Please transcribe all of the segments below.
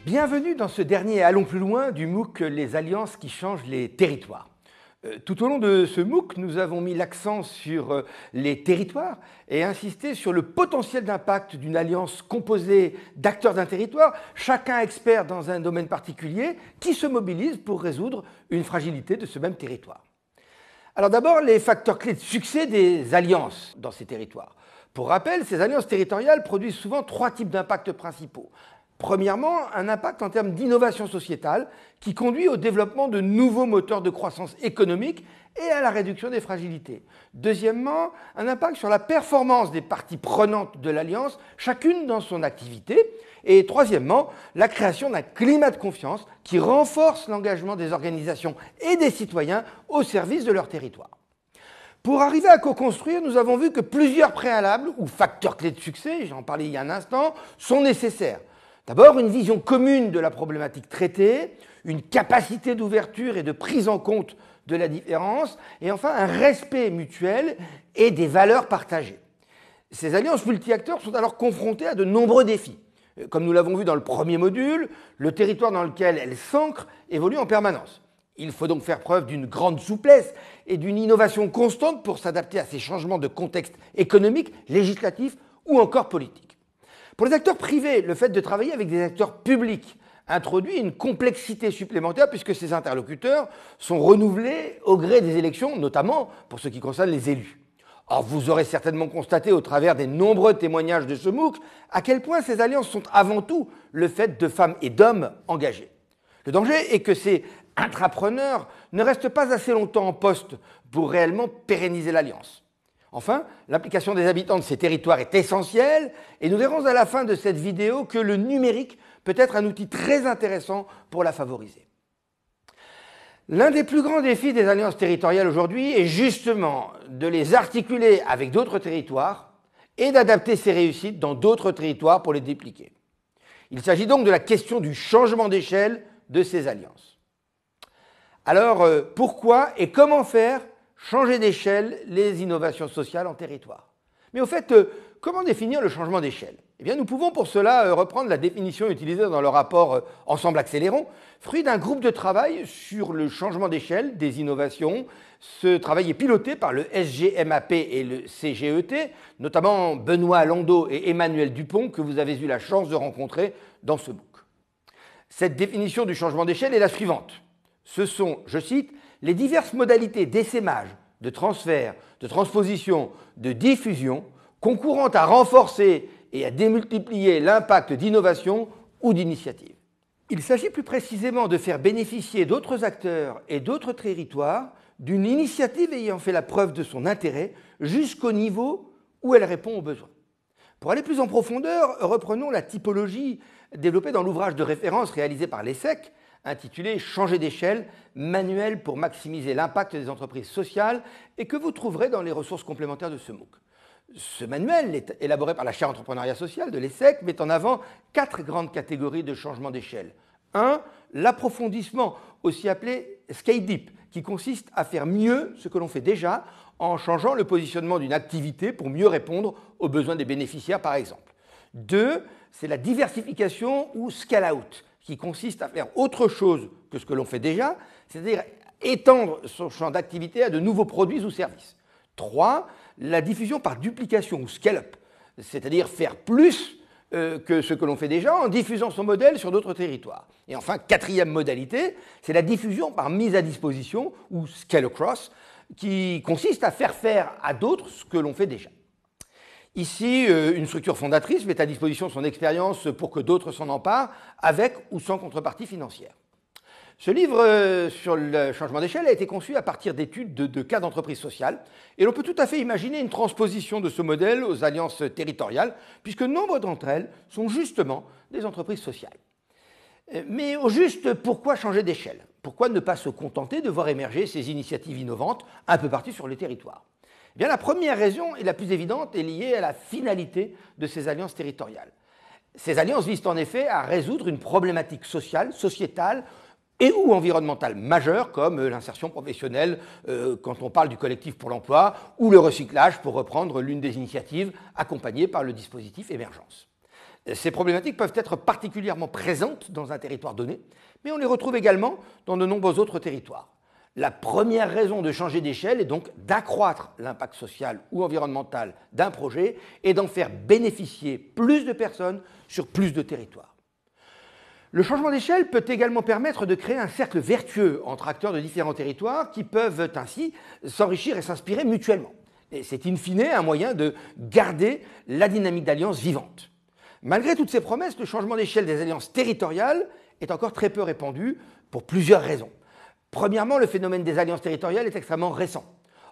Bienvenue dans ce dernier Allons plus loin du MOOC Les Alliances qui changent les territoires. Tout au long de ce MOOC, nous avons mis l'accent sur les territoires et insisté sur le potentiel d'impact d'une alliance composée d'acteurs d'un territoire, chacun expert dans un domaine particulier, qui se mobilise pour résoudre une fragilité de ce même territoire. Alors d'abord, les facteurs clés de succès des alliances dans ces territoires. Pour rappel, ces alliances territoriales produisent souvent trois types d'impacts principaux. Premièrement, un impact en termes d'innovation sociétale qui conduit au développement de nouveaux moteurs de croissance économique et à la réduction des fragilités. Deuxièmement, un impact sur la performance des parties prenantes de l'Alliance, chacune dans son activité. Et troisièmement, la création d'un climat de confiance qui renforce l'engagement des organisations et des citoyens au service de leur territoire. Pour arriver à co-construire, nous avons vu que plusieurs préalables, ou facteurs clés de succès, j'en parlais il y a un instant, sont nécessaires. D'abord, une vision commune de la problématique traitée, une capacité d'ouverture et de prise en compte de la différence, et enfin un respect mutuel et des valeurs partagées. Ces alliances multi-acteurs sont alors confrontées à de nombreux défis. Comme nous l'avons vu dans le premier module, le territoire dans lequel elles s'ancrent évolue en permanence. Il faut donc faire preuve d'une grande souplesse et d'une innovation constante pour s'adapter à ces changements de contexte économique, législatif ou encore politique. Pour les acteurs privés, le fait de travailler avec des acteurs publics introduit une complexité supplémentaire puisque ces interlocuteurs sont renouvelés au gré des élections, notamment pour ce qui concerne les élus. Or, vous aurez certainement constaté au travers des nombreux témoignages de ce MOOC à quel point ces alliances sont avant tout le fait de femmes et d'hommes engagés. Le danger est que ces intrapreneurs ne restent pas assez longtemps en poste pour réellement pérenniser l'alliance. Enfin, l'implication des habitants de ces territoires est essentielle et nous verrons à la fin de cette vidéo que le numérique peut être un outil très intéressant pour la favoriser. L'un des plus grands défis des alliances territoriales aujourd'hui est justement de les articuler avec d'autres territoires et d'adapter ces réussites dans d'autres territoires pour les dépliquer. Il s'agit donc de la question du changement d'échelle de ces alliances. Alors, pourquoi et comment faire changer d'échelle les innovations sociales en territoire? Mais au fait, comment définir le changement d'échelle? Eh bien, nous pouvons pour cela reprendre la définition utilisée dans le rapport Ensemble Accélérons, fruit d'un groupe de travail sur le changement d'échelle des innovations. Ce travail est piloté par le SGMAP et le CGET, notamment Benoît Landau et Emmanuel Dupont, que vous avez eu la chance de rencontrer dans ce book. Cette définition du changement d'échelle est la suivante. Ce sont, je cite, les diverses modalités d'essaimage, de transfert, de transposition, de diffusion, concourant à renforcer et à démultiplier l'impact d'innovation ou d'initiative. Il s'agit plus précisément de faire bénéficier d'autres acteurs et d'autres territoires d'une initiative ayant fait la preuve de son intérêt jusqu'au niveau où elle répond aux besoins. Pour aller plus en profondeur, reprenons la typologie développée dans l'ouvrage de référence réalisé par l'ESSEC, intitulé « Changer d'échelle, manuel pour maximiser l'impact des entreprises sociales » et que vous trouverez dans les ressources complémentaires de ce MOOC. Ce manuel, élaboré par la chaire entrepreneuriat social de l'ESSEC, met en avant 4 grandes catégories de changement d'échelle. 1. L'approfondissement, aussi appelé scale deep, qui consiste à faire mieux ce que l'on fait déjà en changeant le positionnement d'une activité pour mieux répondre aux besoins des bénéficiaires, par exemple. 2. C'est la diversification ou scale out, qui consiste à faire autre chose que ce que l'on fait déjà, c'est-à-dire étendre son champ d'activité à de nouveaux produits ou services. 3. La diffusion par duplication ou scale-up, c'est-à-dire faire plus que ce que l'on fait déjà en diffusant son modèle sur d'autres territoires. Et enfin, 4e modalité, c'est la diffusion par mise à disposition ou scale-across, qui consiste à faire à d'autres ce que l'on fait déjà. Ici, une structure fondatrice met à disposition son expérience pour que d'autres s'en emparent, avec ou sans contrepartie financière. Ce livre sur le changement d'échelle a été conçu à partir d'études de cas d'entreprises sociales, et l'on peut tout à fait imaginer une transposition de ce modèle aux alliances territoriales, puisque nombre d'entre elles sont justement des entreprises sociales. Mais au juste, pourquoi changer d'échelle? Pourquoi ne pas se contenter de voir émerger ces initiatives innovantes un peu partout sur le territoire? Eh bien, la première raison, et la plus évidente, est liée à la finalité de ces alliances territoriales. Ces alliances visent en effet à résoudre une problématique sociale, sociétale et ou environnementale majeure, comme l'insertion professionnelle quand on parle du collectif pour l'emploi, ou le recyclage, pour reprendre l'une des initiatives accompagnées par le dispositif Émergence. Ces problématiques peuvent être particulièrement présentes dans un territoire donné, mais on les retrouve également dans de nombreux autres territoires. La première raison de changer d'échelle est donc d'accroître l'impact social ou environnemental d'un projet et d'en faire bénéficier plus de personnes sur plus de territoires. Le changement d'échelle peut également permettre de créer un cercle vertueux entre acteurs de différents territoires qui peuvent ainsi s'enrichir et s'inspirer mutuellement. Et c'est in fine un moyen de garder la dynamique d'alliance vivante. Malgré toutes ces promesses, le changement d'échelle des alliances territoriales est encore très peu répandu pour plusieurs raisons. Premièrement, le phénomène des alliances territoriales est extrêmement récent.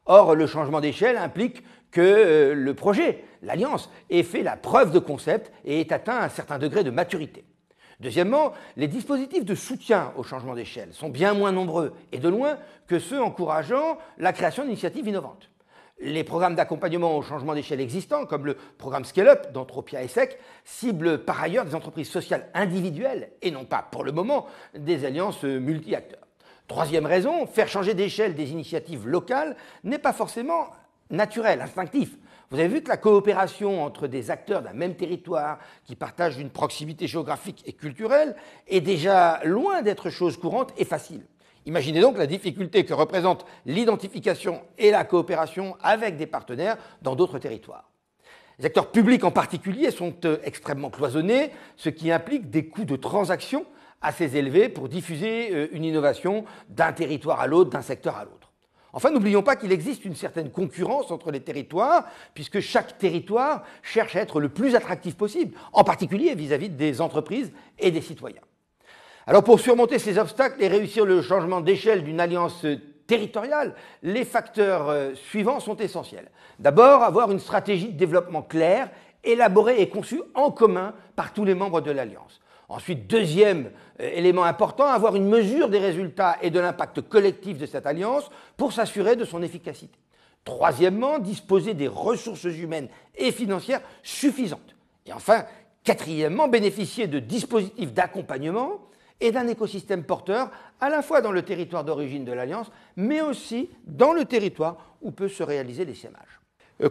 Or, le changement d'échelle implique que le projet, l'alliance, ait fait la preuve de concept et ait atteint un certain degré de maturité. Deuxièmement, les dispositifs de soutien au changement d'échelle sont bien moins nombreux et de loin que ceux encourageant la création d'initiatives innovantes. Les programmes d'accompagnement au changement d'échelle existants, comme le programme Scale-up d'Anthropia ESSEC, ciblent par ailleurs des entreprises sociales individuelles et non pas, pour le moment, des alliances multi-acteurs. Troisième raison, faire changer d'échelle des initiatives locales n'est pas forcément naturel, instinctif. Vous avez vu que la coopération entre des acteurs d'un même territoire qui partagent une proximité géographique et culturelle est déjà loin d'être chose courante et facile. Imaginez donc la difficulté que représente l'identification et la coopération avec des partenaires dans d'autres territoires. Les acteurs publics en particulier sont extrêmement cloisonnés, ce qui implique des coûts de transaction assez élevés pour diffuser une innovation d'un territoire à l'autre, d'un secteur à l'autre. Enfin, n'oublions pas qu'il existe une certaine concurrence entre les territoires, puisque chaque territoire cherche à être le plus attractif possible, en particulier vis-à-vis des entreprises et des citoyens. Alors, pour surmonter ces obstacles et réussir le changement d'échelle d'une alliance territoriale, les facteurs suivants sont essentiels. D'abord, avoir une stratégie de développement claire, élaborée et conçue en commun par tous les membres de l'alliance. Ensuite, deuxième élément important, avoir une mesure des résultats et de l'impact collectif de cette alliance pour s'assurer de son efficacité. Troisièmement, disposer des ressources humaines et financières suffisantes. Et enfin, quatrièmement, bénéficier de dispositifs d'accompagnement et d'un écosystème porteur, à la fois dans le territoire d'origine de l'alliance, mais aussi dans le territoire où peut se réaliser l'essaimage.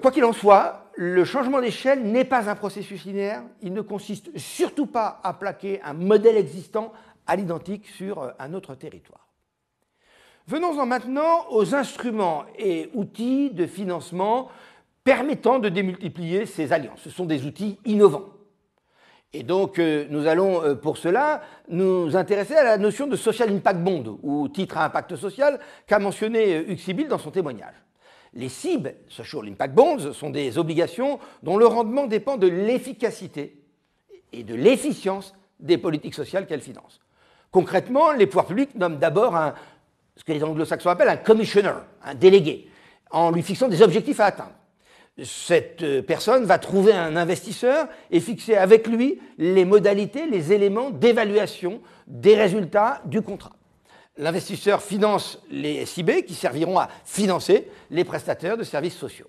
Quoi qu'il en soit, le changement d'échelle n'est pas un processus linéaire. Il ne consiste surtout pas à plaquer un modèle existant à l'identique sur un autre territoire. Venons-en maintenant aux instruments et outils de financement permettant de démultiplier ces alliances. Ce sont des outils innovants. Et donc, nous allons pour cela nous intéresser à la notion de Social Impact Bond, ou titre à impact social, qu'a mentionné Hugues Sibyl dans son témoignage. Les SIB, Social Impact Bonds, sont des obligations dont le rendement dépend de l'efficacité et de l'efficience des politiques sociales qu'elles financent. Concrètement, les pouvoirs publics nomment d'abord ce que les anglo-saxons appellent un commissioner, un délégué, en lui fixant des objectifs à atteindre. Cette personne va trouver un investisseur et fixer avec lui les modalités, les éléments d'évaluation des résultats du contrat. L'investisseur finance les SIB qui serviront à financer les prestataires de services sociaux.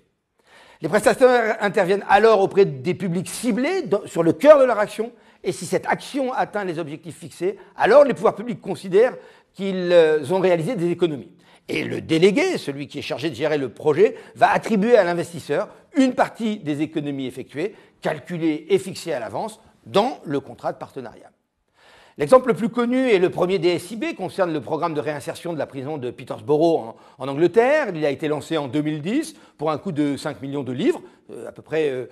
Les prestataires interviennent alors auprès des publics ciblés sur le cœur de leur action et si cette action atteint les objectifs fixés, alors les pouvoirs publics considèrent qu'ils ont réalisé des économies. Et le délégué, celui qui est chargé de gérer le projet, va attribuer à l'investisseur une partie des économies effectuées, calculées et fixées à l'avance dans le contrat de partenariat. L'exemple le plus connu et le premier des SIB concerne le programme de réinsertion de la prison de Peterborough en Angleterre. Il a été lancé en 2010 pour un coût de 5 millions de livres, à peu près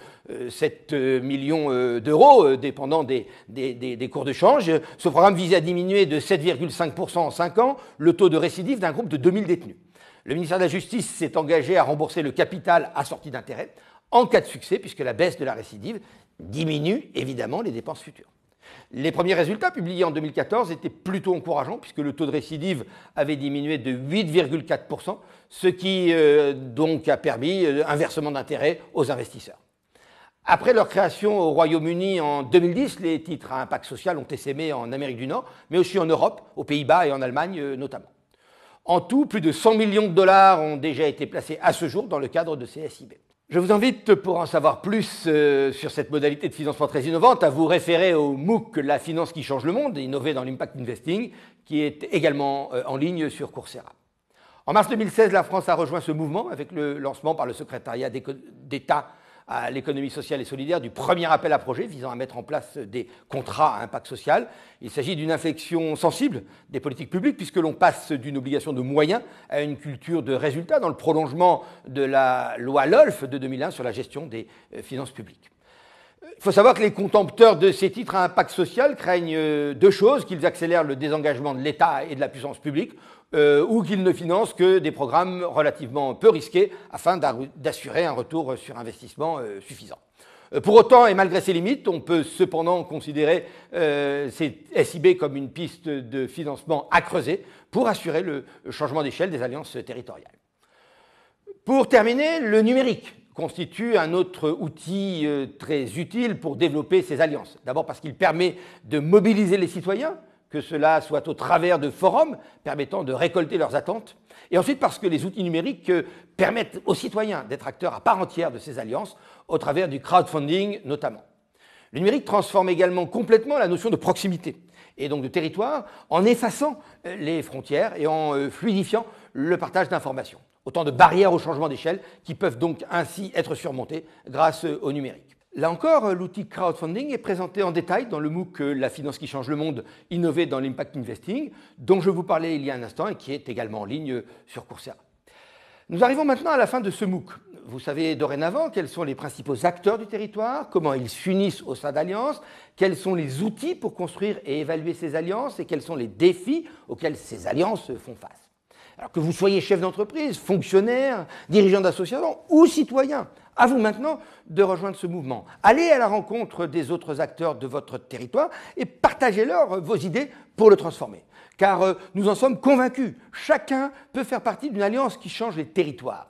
7 millions d'euros, dépendant des cours de change. Ce programme visait à diminuer de 7,5% en 5 ans le taux de récidive d'un groupe de 2000 détenus. Le ministère de la Justice s'est engagé à rembourser le capital assorti d'intérêts en cas de succès, puisque la baisse de la récidive diminue évidemment les dépenses futures. Les premiers résultats publiés en 2014 étaient plutôt encourageants puisque le taux de récidive avait diminué de 8,4%, ce qui donc a permis un versement d'intérêt aux investisseurs. Après leur création au Royaume-Uni en 2010, les titres à impact social ont essaimé en Amérique du Nord, mais aussi en Europe, aux Pays-Bas et en Allemagne notamment. En tout, plus de 100 millions de dollars ont déjà été placés à ce jour dans le cadre de ces SIB. Je vous invite, pour en savoir plus sur cette modalité de financement très innovante, à vous référer au MOOC La finance qui change le monde, innové dans l'impact investing, qui est également en ligne sur Coursera. En mars 2016, la France a rejoint ce mouvement avec le lancement par le secrétariat d'État à l'économie sociale et solidaire du premier appel à projet visant à mettre en place des contrats à impact social. Il s'agit d'une inflexion sensible des politiques publiques puisque l'on passe d'une obligation de moyens à une culture de résultats dans le prolongement de la loi LOLF de 2001 sur la gestion des finances publiques. Il faut savoir que les contempteurs de ces titres à impact social craignent deux choses, qu'ils accélèrent le désengagement de l'État et de la puissance publique, ou qu'ils ne financent que des programmes relativement peu risqués afin d'assurer un retour sur investissement suffisant. Pour autant, et malgré ces limites, on peut cependant considérer ces SIB comme une piste de financement à creuser pour assurer le changement d'échelle des alliances territoriales. Pour terminer, le numérique constitue un autre outil très utile pour développer ces alliances. D'abord parce qu'il permet de mobiliser les citoyens, que cela soit au travers de forums permettant de récolter leurs attentes, et ensuite parce que les outils numériques permettent aux citoyens d'être acteurs à part entière de ces alliances, au travers du crowdfunding notamment. Le numérique transforme également complètement la notion de proximité, et donc de territoire, en effaçant les frontières et en fluidifiant le partage d'informations. Autant de barrières au changement d'échelle qui peuvent donc ainsi être surmontées grâce au numérique. Là encore, l'outil crowdfunding est présenté en détail dans le MOOC La finance qui change le monde, innover dans l'impact investing, dont je vous parlais il y a un instant et qui est également en ligne sur Coursera. Nous arrivons maintenant à la fin de ce MOOC. Vous savez dorénavant quels sont les principaux acteurs du territoire, comment ils s'unissent au sein d'alliances, quels sont les outils pour construire et évaluer ces alliances et quels sont les défis auxquels ces alliances font face. Alors que vous soyez chef d'entreprise, fonctionnaire, dirigeant d'association ou citoyen, à vous maintenant de rejoindre ce mouvement. Allez à la rencontre des autres acteurs de votre territoire et partagez-leur vos idées pour le transformer. Car nous en sommes convaincus, chacun peut faire partie d'une alliance qui change les territoires.